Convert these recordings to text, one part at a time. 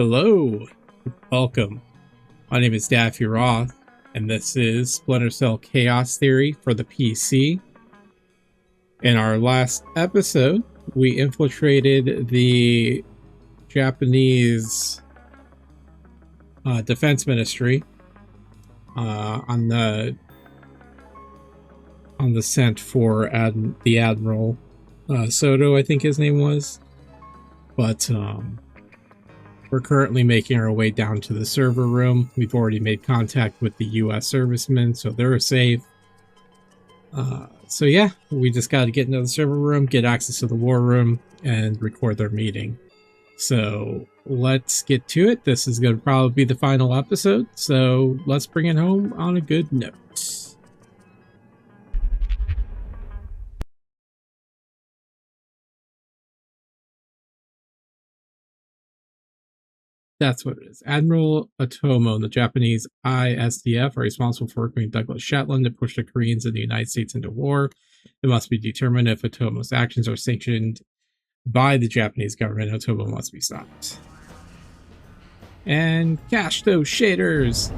Hello, welcome. My name is Daffy Roth, and this is Splinter Cell Chaos Theory for the PC. In our last episode, we infiltrated the Japanese Defense Ministry on the scent for the Admiral Soto, I think his name was. But we're currently making our way down to the server room. We've already made contact with the U.S. servicemen, so they're safe. So yeah, we just got to get into the server room, get access to the war room, and record their meeting. So let's get to it. This is going to probably be the final episode, so let's bring it home on a good note. That's what it is. Admiral Otomo and the Japanese ISDF are responsible for working with Douglas Shetland to push the Koreans and the United States into war. It must be determined if Otomo's actions are sanctioned by the Japanese government. Otomo must be stopped. And cache those shaders!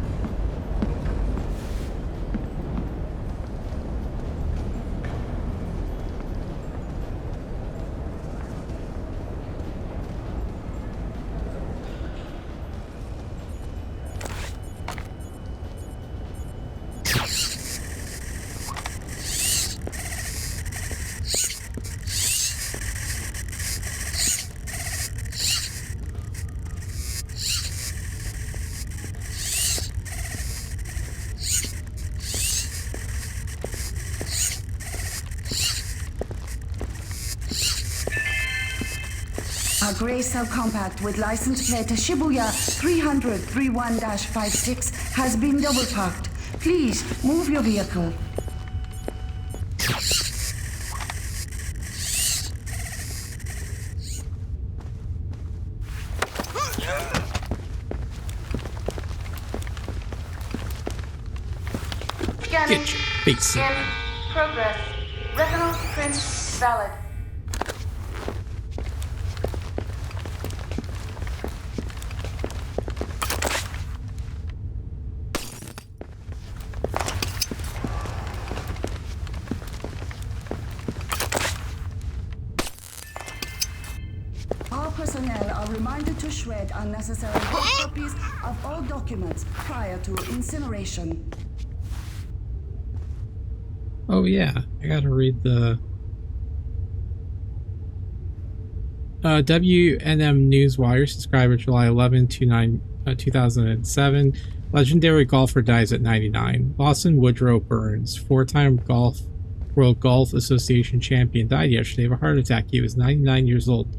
A grey cell compact with license plate Shibuya 300-31-56 has been double parked. Please move your vehicle. Get your face in. Progress. Retinal print valid. All personnel are reminded to shred unnecessary copies of all documents prior to incineration. Oh yeah, I gotta read the WNM Newswire, subscriber July 11, 2007. Legendary golfer dies at 99. Lawson Woodrow Burns, four-time World Golf Association champion, died yesterday of a heart attack. He was 99 years old.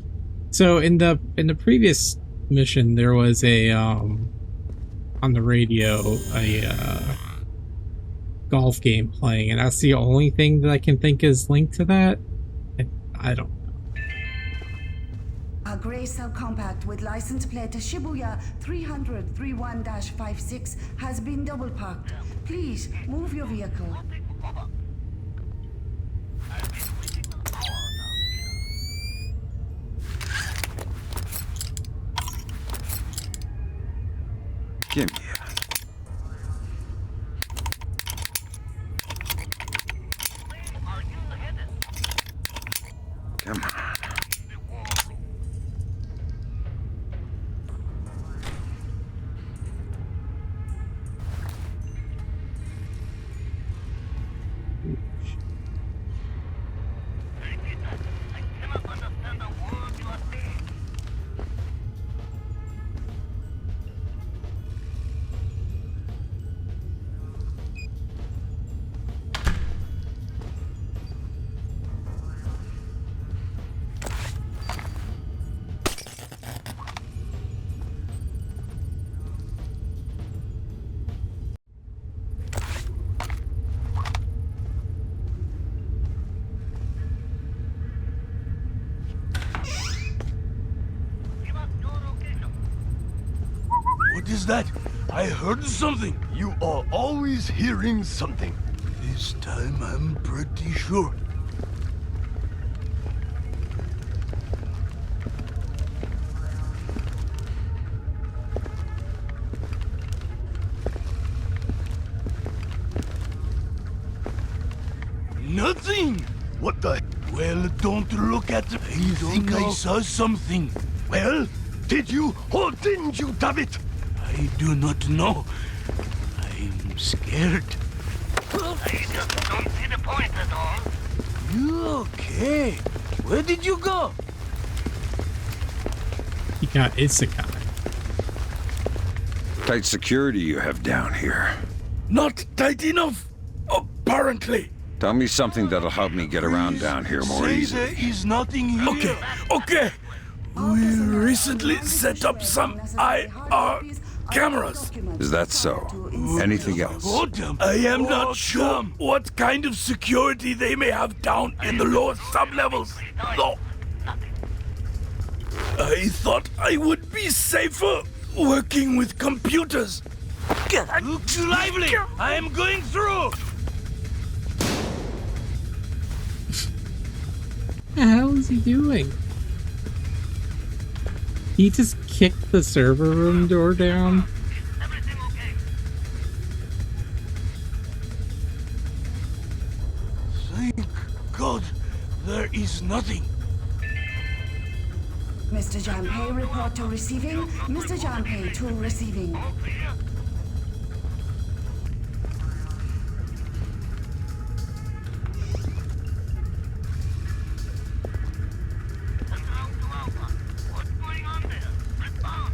So in the previous mission, there was a on the radio a golf game playing, and that's the only thing that I can think is linked to that. I don't know. A grey cell compact with license plate Shibuya 300-31-56 has been double parked. Please move your vehicle. Give me it. Come on. What is that? I heard something. You are always hearing something. This time I'm pretty sure. Well, don't look at me. I think I saw something. Well, did you or didn't you, David? I do not know. I'm scared. I just don't see the point at all. You okay? Where did you go? He got Isekai. Tight security you have down here. Not tight enough, apparently. Tell me something that'll help me get around down here more Say easily. there is nothing here. Okay. We recently set up some IR cameras. Is that so? Anything else? I am not sure what kind of security they may have down in the lower sublevels. No. I thought I would be safer working with computers. Looks lively. I am going through. What the hell is he doing? He just kicked the server room door down. Everything okay? Thank God there is nothing. Mr. Janpei, report to receiving. Mr. Janpei to receiving. Control to Alpha. What's going on there? Respond.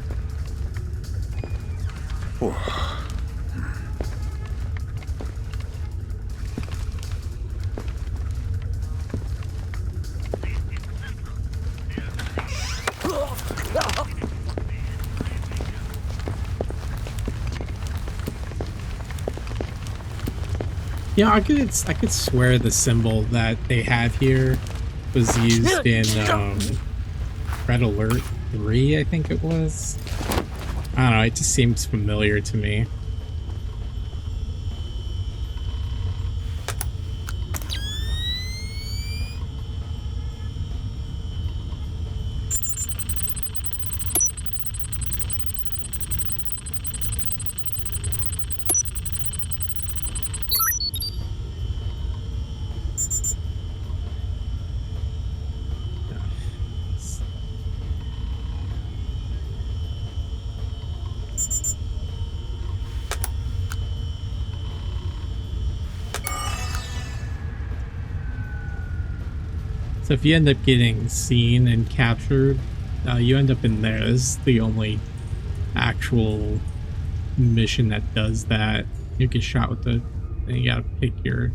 Yeah, I could swear the symbol that they have here was used in Red Alert 3, I think it was. I don't know, it just seems familiar to me. So if you end up getting seen and captured, you end up in there. This is the only actual mission that does that. You get shot with the, and you gotta pick your.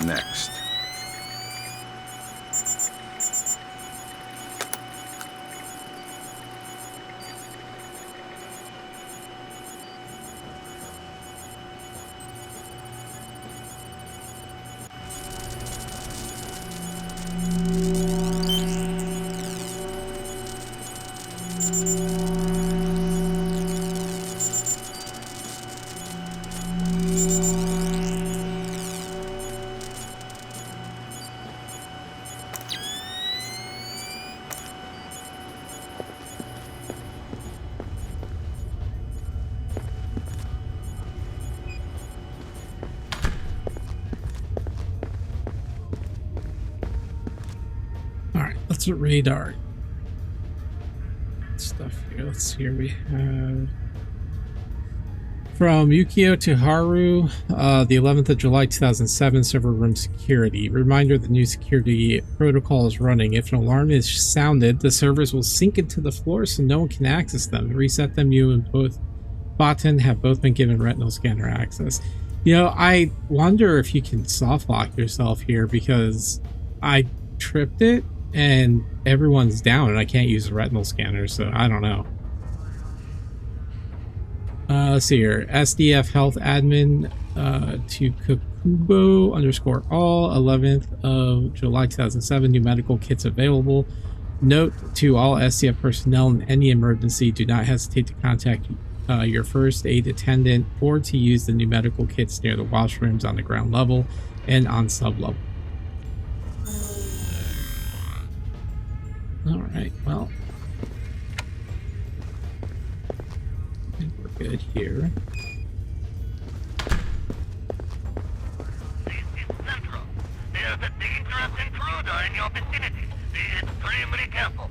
Next. Let's read our stuff here. Let's see here. We have from Yukio to Haru, the 11th of July 2007, server room security. Reminder, the new security protocol is running. If an alarm is sounded, the servers will sink into the floor so no one can access them. Reset them, you and both Botton have both been given retinal scanner access. You know, I wonder if you can soft lock yourself here because I tripped it and everyone's down and I can't use the retinal scanner, so I don't know. Let's see here. SDF Health Admin to Kokubo _all 11th of July 2007. New medical kits available. Note to all SDF personnel in any emergency, do not hesitate to contact your first aid attendant or to use the new medical kits near the washrooms on the ground level and on sub level. Alright, well, I think we're good here. This is Central. There's a dangerous intruder in your vicinity. Be extremely careful.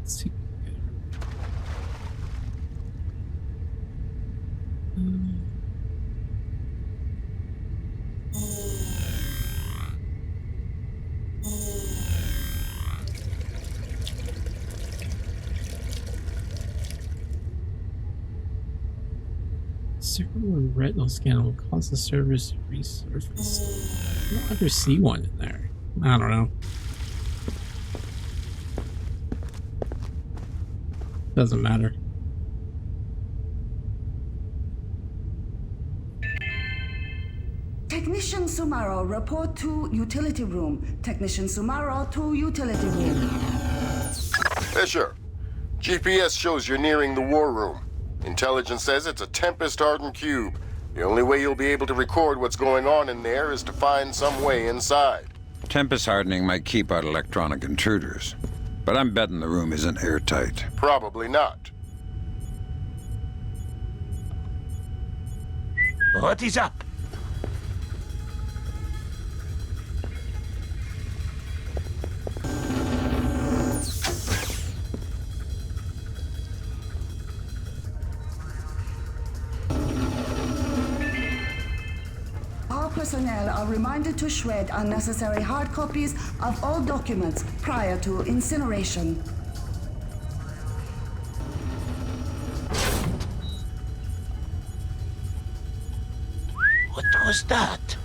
Let's see. Server retinal scan will cause the servers to resurface. I don't ever see one in there. I don't know. Doesn't matter. Technician Sumaro, report to utility room. Technician Sumaro to utility room. Fisher, GPS shows you're nearing the war room. Intelligence says it's a Tempest-hardened cube. The only way you'll be able to record what's going on in there is to find some way inside. Tempest hardening might keep out electronic intruders, but I'm betting the room isn't airtight. Probably not. What is up? All personnel are reminded to shred unnecessary hard copies of all documents prior to incineration. What was that?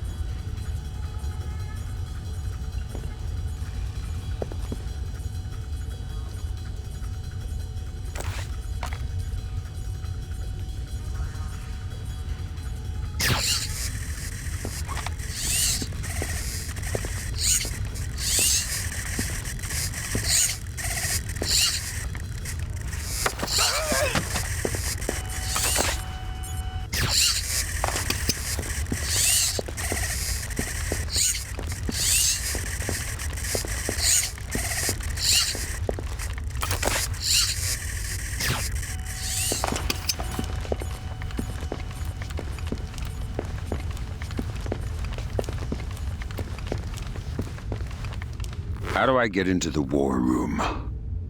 How do I get into the war room?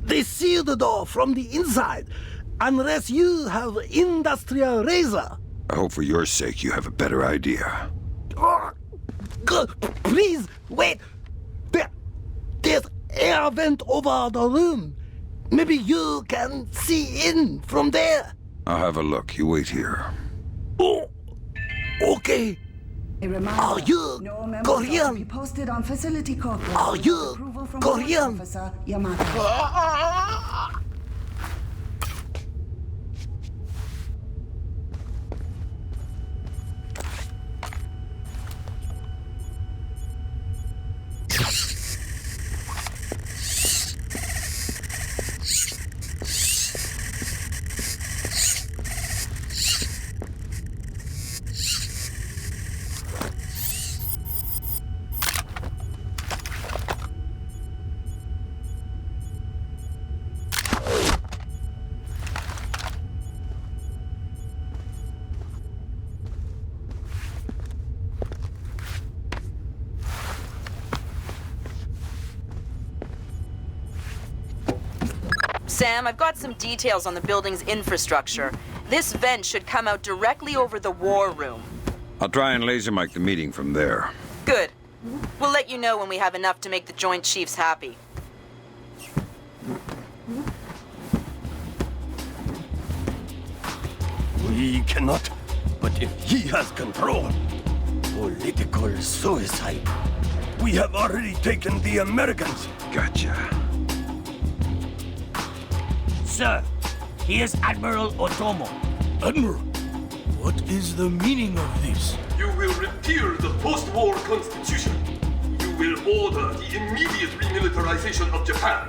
They seal the door from the inside, unless you have industrial razor. I hope for your sake you have a better idea. Please, wait. There's air vent over the room. Maybe you can see in from there. I'll have a look. You wait here. Oh, okay. A reminder, Are you no memos are to Korean? be posted on facility corporate. Are with you approval from Korean? Officer Yamato. Sam, I've got some details on the building's infrastructure. This vent should come out directly over the war room. I'll try and laser mic the meeting from there. Good. We'll let you know when we have enough to make the Joint Chiefs happy. We cannot, but if he has control, political suicide. We have already taken the Americans. Gotcha. Sir, here's Admiral Otomo. Admiral, what is the meaning of this? You will repeal the post-war constitution. You will order the immediate remilitarization of Japan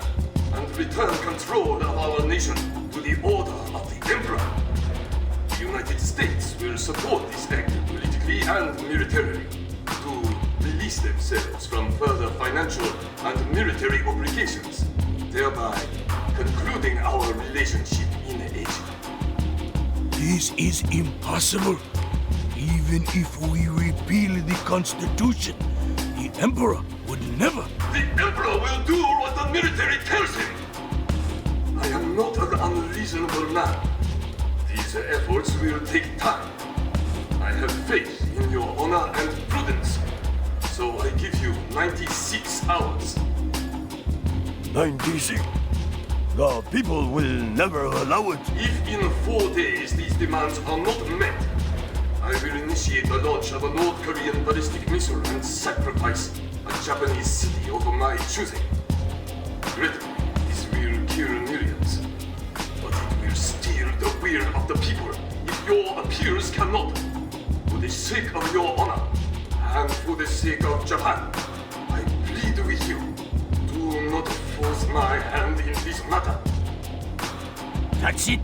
and return control of our nation to the order of the Emperor. The United States will support this act politically and militarily to release themselves from further financial and military obligations, thereby concluding our relationship in Asia. This is impossible. Even if we repeal the Constitution, the Emperor would never. The Emperor will do what the military tells him. I am not an unreasonable man. These efforts will take time. I have faith in your honor and prudence, so I give you 96 hours. 96? The people will never allow it. If in 4 days these demands are not met, I will initiate the launch of a North Korean ballistic missile and sacrifice a Japanese city of my choosing. Regrettably, this will kill millions, but it will steal the will of the people if your appeals cannot. For the sake of your honor, and for the sake of Japan, I plead with you, do not force my hand in this matter. That's it.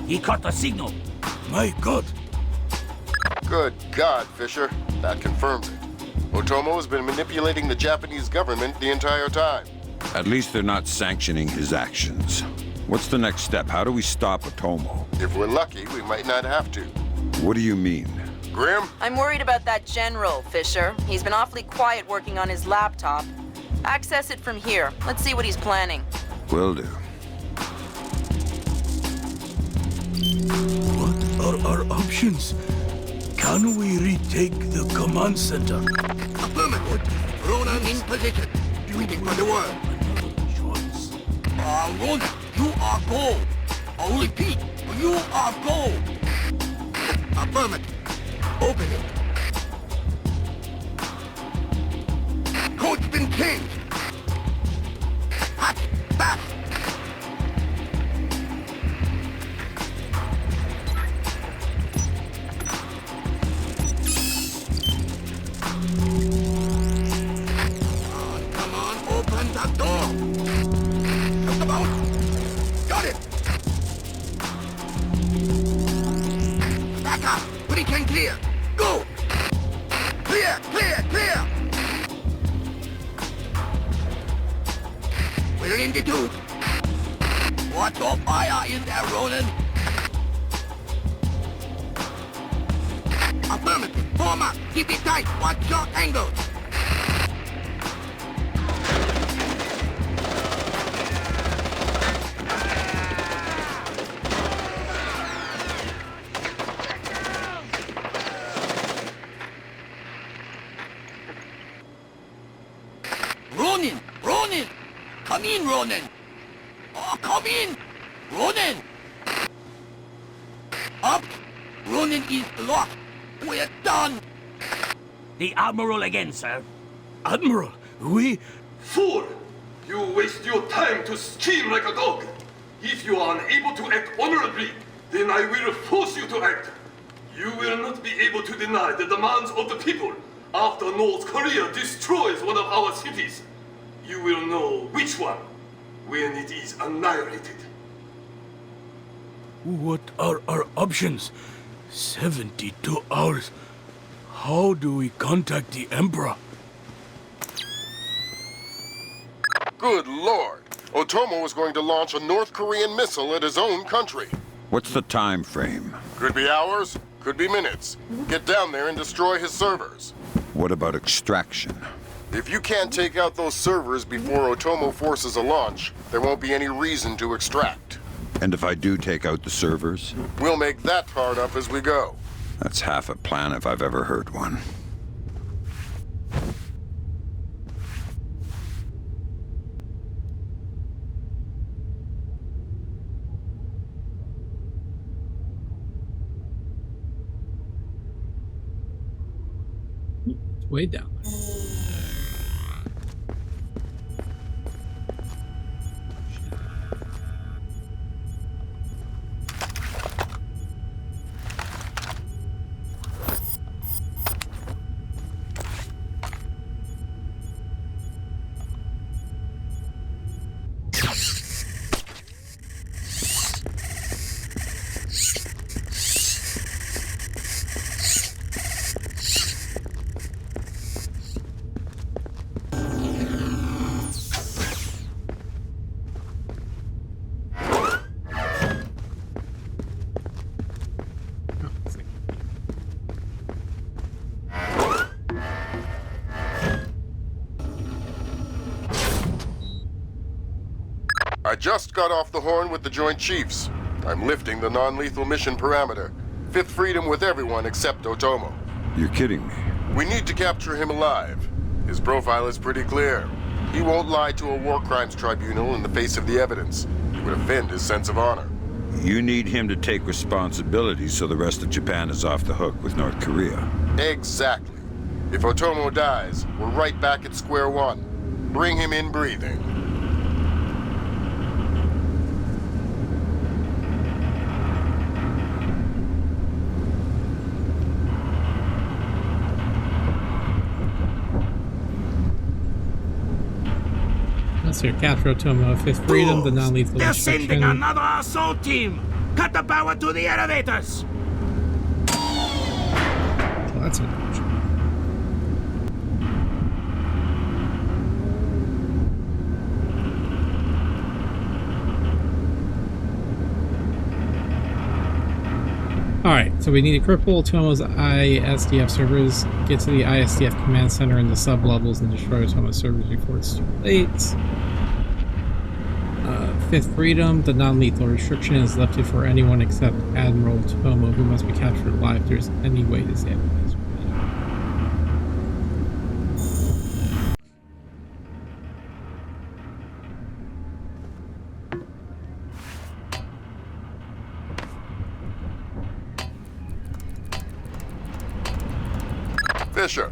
He caught the signal. My God. Good God, Fisher. That confirms it. Otomo has been manipulating the Japanese government the entire time. At least they're not sanctioning his actions. What's the next step? How do we stop Otomo? If we're lucky, we might not have to. What do you mean? Grim? I'm worried about that general, Fisher. He's been awfully quiet working on his laptop. Access it from here. Let's see what he's planning. Will do. What are our options? Can we retake the command center? Affirmative. Ronan in position. Waiting for the word. Choice. Ronan, you are gold. I'll repeat, you are gold. Affirmative. Open it. Code's been changed. Hot, fast. Come on, open the door. Just about. Got it. Back up. Pretty can clear. Go. Clear, clear, clear. We're in the tube. Watch your fire in there, Ronan. Affirmative. Form up. Keep it tight. Watch your angle. Ronin! Ronin! Come in, Ronin! Oh, come in! Ronin! Up! Ronin is locked! We're done! The Admiral again, sir. Admiral, we... Fool! You waste your time to scheme like a dog. If you are unable to act honorably, then I will force you to act. You will not be able to deny the demands of the people after North Korea destroys one of our cities. You will know which one when it is annihilated. What are our options? 72 hours. How do we contact the Emperor? Good Lord. Otomo is going to launch a North Korean missile at his own country. What's the time frame? Could be hours, could be minutes. Get down there and destroy his servers. What about extraction? If you can't take out those servers before Otomo forces a launch, there won't be any reason to extract. And if I do take out the servers? We'll make that part up as we go. That's half a plan if I've ever heard one. It's way down there. I just got off the horn with the Joint Chiefs. I'm lifting the non-lethal mission parameter. Fifth freedom with everyone except Otomo. You're kidding me. We need to capture him alive. His profile is pretty clear. He won't lie to a war crimes tribunal in the face of the evidence. It would offend his sense of honor. You need him to take responsibility so the rest of Japan is off the hook with North Korea. Exactly. If Otomo dies, we're right back at square one. Bring him in breathing. Let's hear capture Otomo, Fifth Freedom, the non-lethal They're instruction. sending another assault team! Cut the power to the elevators! Well, that's unfortunate. Alright, so we need to cripple Otomo's ISDF servers, get to the ISDF command center in the sub-levels, and destroy Otomo's servers before it's too late. Fifth Freedom, the non-lethal restriction is lifted for anyone except Admiral Otomo, who must be captured alive if there's any way to save him. Fisher,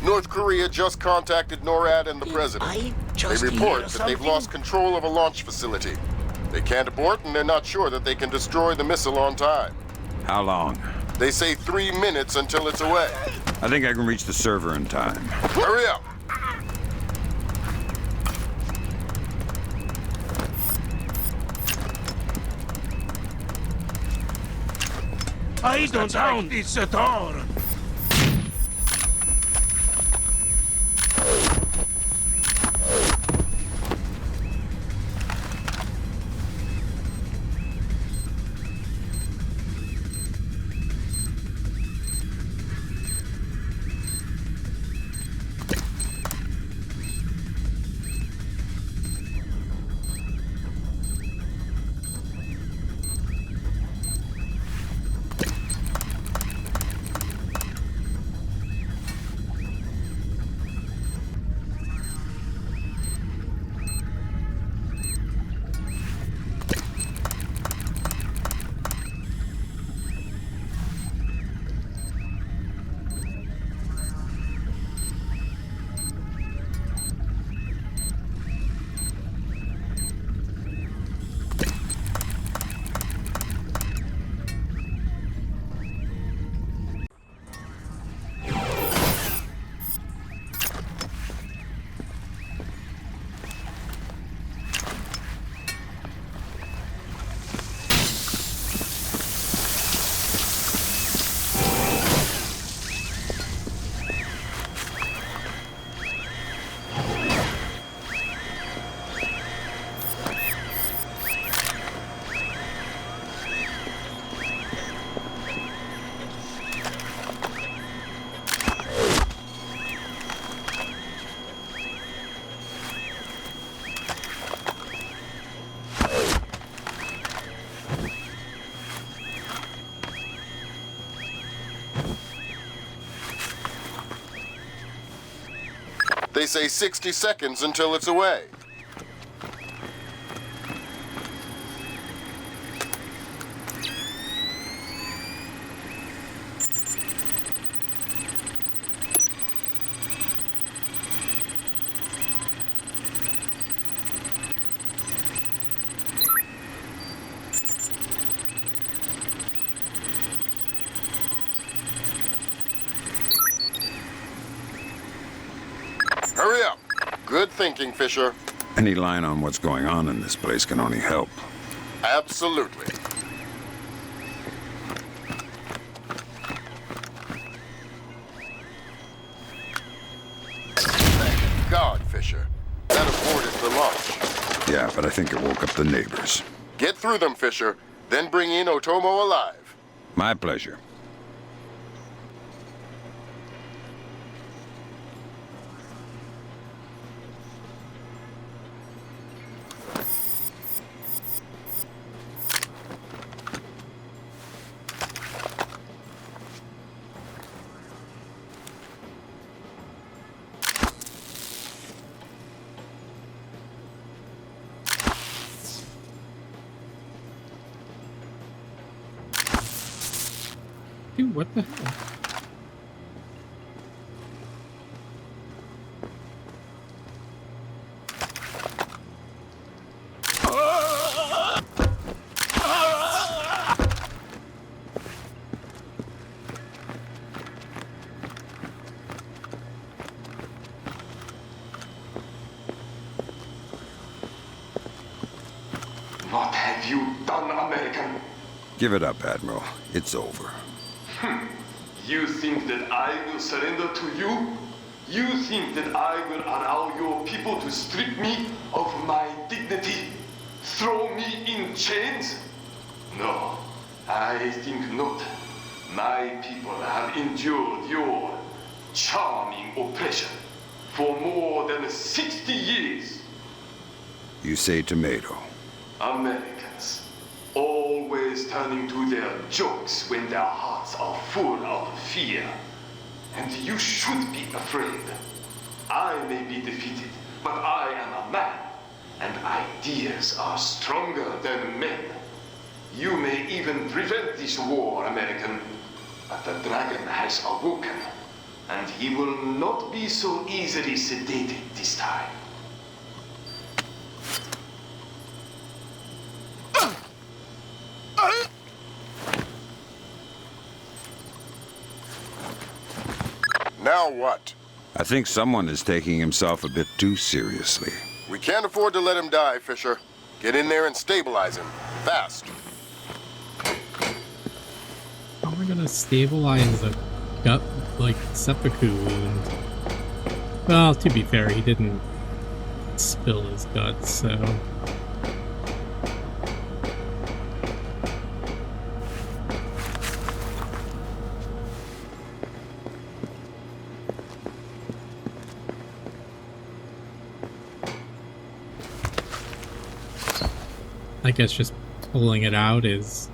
North Korea just contacted NORAD and the president. They report that they've lost control of a launch facility. They can't abort, and they're not sure that they can destroy the missile on time. How long? They say 3 minutes until it's away. I think I can reach the server in time. Hurry up! I don't like this at all! They say 60 seconds until it's away. Hurry up. Good thinking, Fisher. Any line on what's going on in this place can only help. Absolutely. Thank God, Fisher. That aborted the launch. Yeah, but I think it woke up the neighbors. Get through them, Fisher. Then bring in Otomo alive. My pleasure. Dude, what the hell? What have you done, American? Give it up, Admiral. It's over. You think that I will surrender to you? You think that I will allow your people to strip me of my dignity? Throw me in chains? No, I think not. My people have endured your charming oppression for more than 60 years. You say tomato. Americans, always turning to their jokes when their hearts are full of fear. And you should be afraid. I may be defeated, but I am a man, and ideas are stronger than men. You may even prevent this war, American, but the dragon has awoken, and he will not be so easily sedated this time. Now what? I think someone is taking himself a bit too seriously. We can't afford to let him die, Fisher. Get in there and stabilize him. Fast. How am I gonna stabilize a gut, like, seppuku wound? Well, to be fair, he didn't spill his guts, so... I guess just pulling it out is...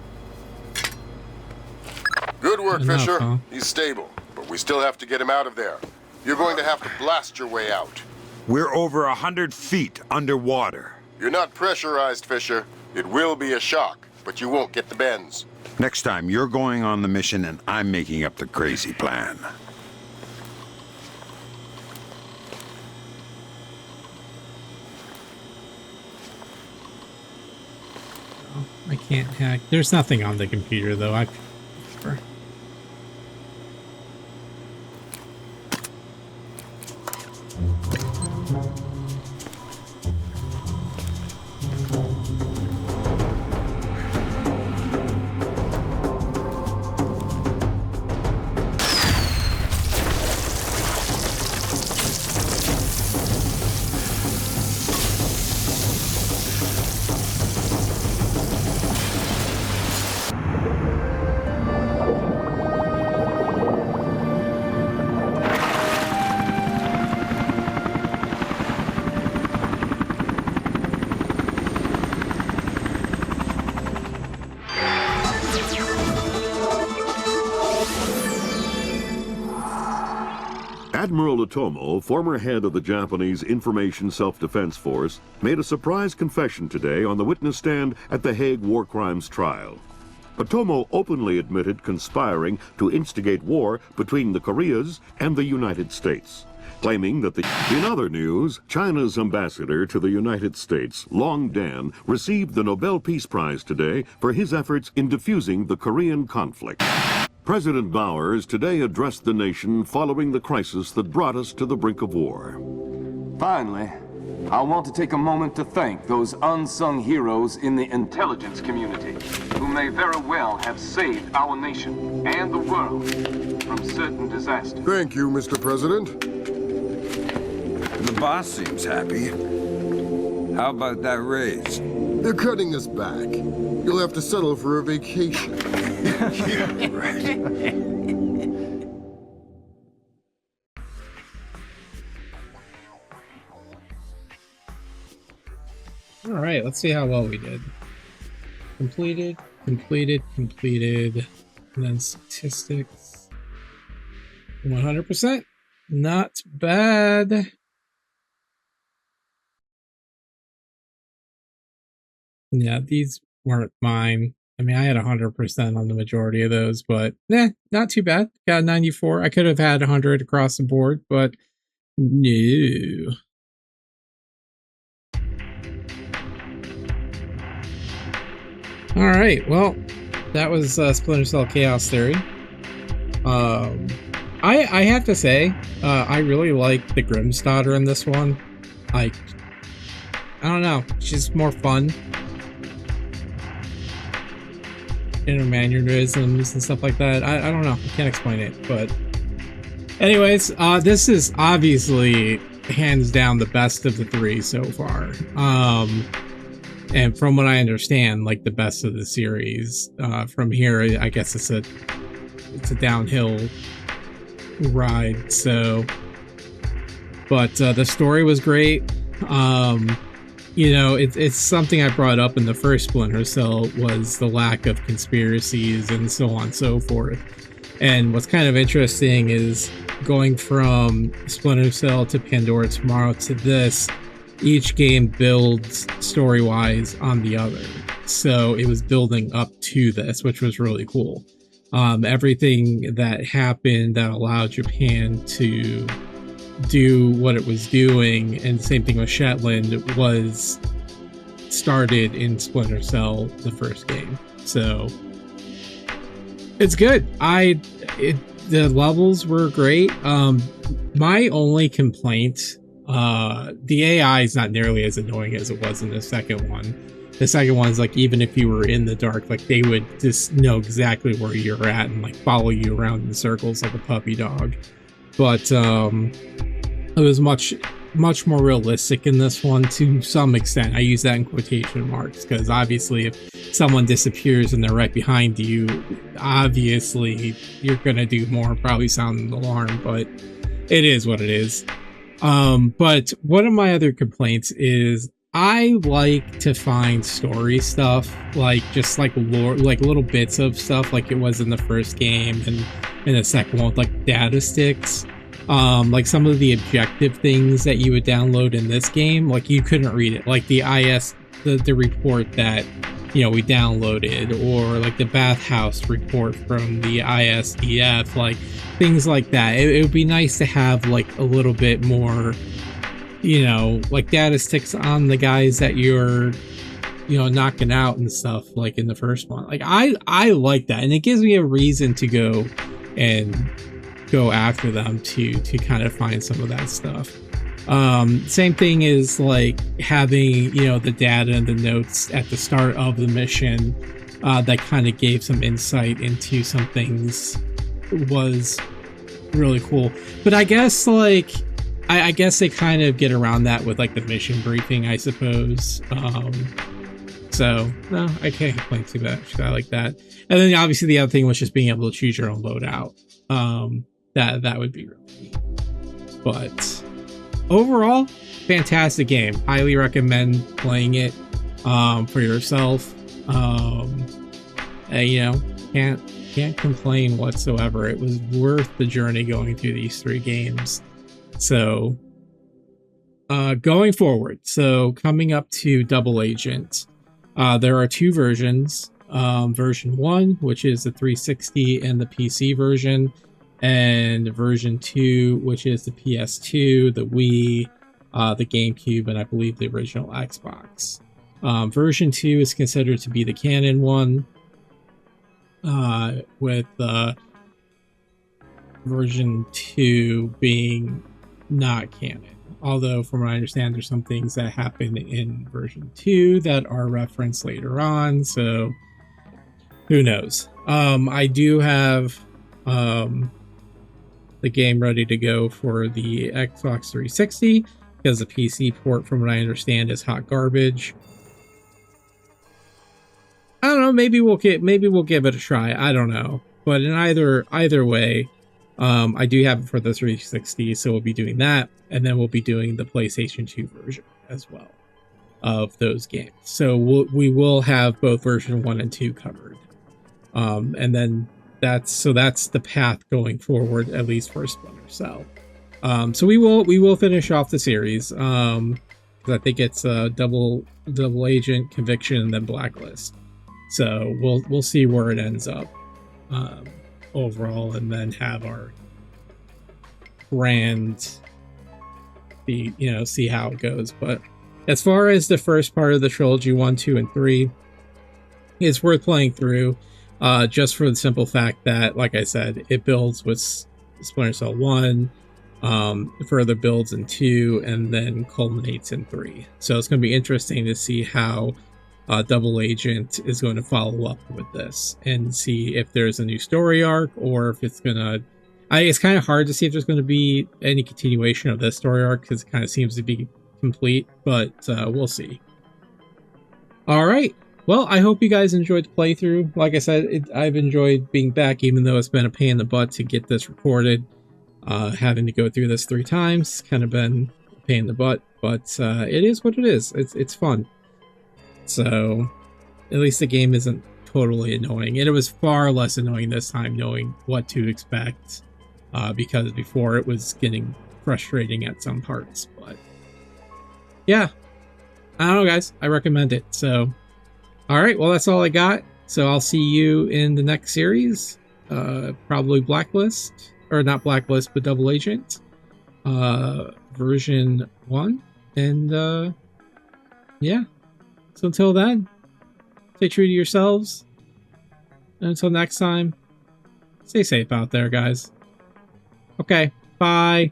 Good work, enough, Fisher. huh? He's stable, but we still have to get him out of there. You're going to have to blast your way out. We're over 100 feet underwater. You're not pressurized, Fisher. It will be a shock, but you won't get the bends. Next time, you're going on the mission and I'm making up the crazy plan. I can't hack. There's nothing on the computer, though. Admiral Otomo, former head of the Japanese Information Self-Defense Force, made a surprise confession today on the witness stand at the Hague War Crimes trial. Otomo openly admitted conspiring to instigate war between the Koreas and the United States, claiming that In other news, China's ambassador to the United States, Long Dan, received the Nobel Peace Prize today for his efforts in diffusing the Korean conflict. President Bowers today addressed the nation following the crisis that brought us to the brink of war. Finally, I want to take a moment to thank those unsung heroes in the intelligence community who may very well have saved our nation and the world from certain disasters. Thank you, Mr. President. The boss seems happy. How about that raise? They're cutting us back. You'll have to settle for a vacation. Yeah, right. All right, let's see how well we did. Completed, and then statistics. 100%. Not bad. Yeah, these weren't mine. I mean, I had 100% on the majority of those, but not too bad. Got a 94. I could have had 100 across the board, but no. All right, well, that was Splinter Cell Chaos Theory. I have to say, I really like the Grimsdaughter in this one. Like, I don't know, she's more fun. In her mannerisms and stuff like that. I don't know. I can't explain it. But anyways, this is obviously hands down the best of the three so far. And from what I understand, like the best of the series. From here, I guess it's a downhill ride. So, but the story was great. You know, it's something I brought up in the first Splinter Cell was the lack of conspiracies and so on and so forth. And what's kind of interesting is going from Splinter Cell to Pandora Tomorrow to this, each game builds story-wise on the other. So it was building up to this, which was really cool. Everything that happened that allowed Japan to do what it was doing, and the same thing with Shetland, was started in Splinter Cell, the first game. So it's good. The levels were great. My only complaint, the AI is not nearly as annoying as it was in the second one. The second one is like, even if you were in the dark, like they would just know exactly where you're at and like follow you around in circles like a puppy dog. But it was much more realistic in this one to some extent. I use that in quotation marks because obviously if someone disappears and they're right behind you, obviously you're gonna do more, probably sound an alarm, but it is what it is. But one of my other complaints is I like to find story stuff, like just like lore, like little bits of stuff like it was in the first game and in the second one with like data sticks. Like some of the objective things that you would download in this game, like you couldn't read it, like the the report that, you know, we downloaded, or like the bathhouse report from the ISDF, like things like that. It would be nice to have like a little bit more, you know, like data sticks on the guys that you're, you know, knocking out and stuff like in the first one. Like I like that, and it gives me a reason to go after them to kind of find some of that stuff. Same thing is like having, you know, the data and the notes at the start of the mission that kind of gave some insight into some things was really cool. But I guess like I guess they kind of get around that with like the mission briefing, I suppose. So no, I can't complain too much. I like that. And then obviously the other thing was just being able to choose your own loadout. That would be really neat. But overall, fantastic game. Highly recommend playing it for yourself. You know, can't complain whatsoever. It was worth the journey going through these three games. So going forward, so coming up to Double Agent, there are two versions. Version 1, which is the 360 and the PC version, and version 2, which is the PS2, the Wii, the GameCube, and I believe the original Xbox. Version 2 is considered to be the canon one, with version 2 being not canon. Although, from what I understand, there's some things that happen in version 2 that are referenced later on, so who knows. I do have the game ready to go for the Xbox 360 because the PC port, from what I understand, is hot garbage. I don't know. Maybe we'll give it a try. I don't know. But in either way, I do have it for the 360, so we'll be doing that, and then we'll be doing the PlayStation 2 version as well of those games. So we will have both version 1 and 2 covered. And then that's the path going forward, at least for Splinter Cell. So we will finish off the series. Because I think it's double agent, conviction, and then blacklist. So we'll see where it ends up overall, and then have our grand see how it goes. But as far as the first part of the trilogy, 1, 2, and 3, it's worth playing through. Just for the simple fact that, like I said, it builds with Splinter Cell 1, further builds in 2, and then culminates in 3. So it's going to be interesting to see how Double Agent is going to follow up with this and see if there's a new story arc, or if it's going to... it's kind of hard to see if there's going to be any continuation of this story arc, because it kind of seems to be complete, but we'll see. All right. Well, I hope you guys enjoyed the playthrough. Like I said, I've enjoyed being back, even though it's been a pain in the butt to get this recorded. Having to go through this 3 times, kind of been a pain in the butt, but it is what it is. It's fun. So, at least the game isn't totally annoying. And it was far less annoying this time, knowing what to expect, because before it was getting frustrating at some parts. But, yeah. I don't know, guys. I recommend it, so... Alright, well, that's all I got. So I'll see you in the next series. Probably Blacklist. Or not Blacklist, but Double Agent. Version 1. And, yeah. So until then, stay true to yourselves. And until next time, stay safe out there, guys. Okay, bye.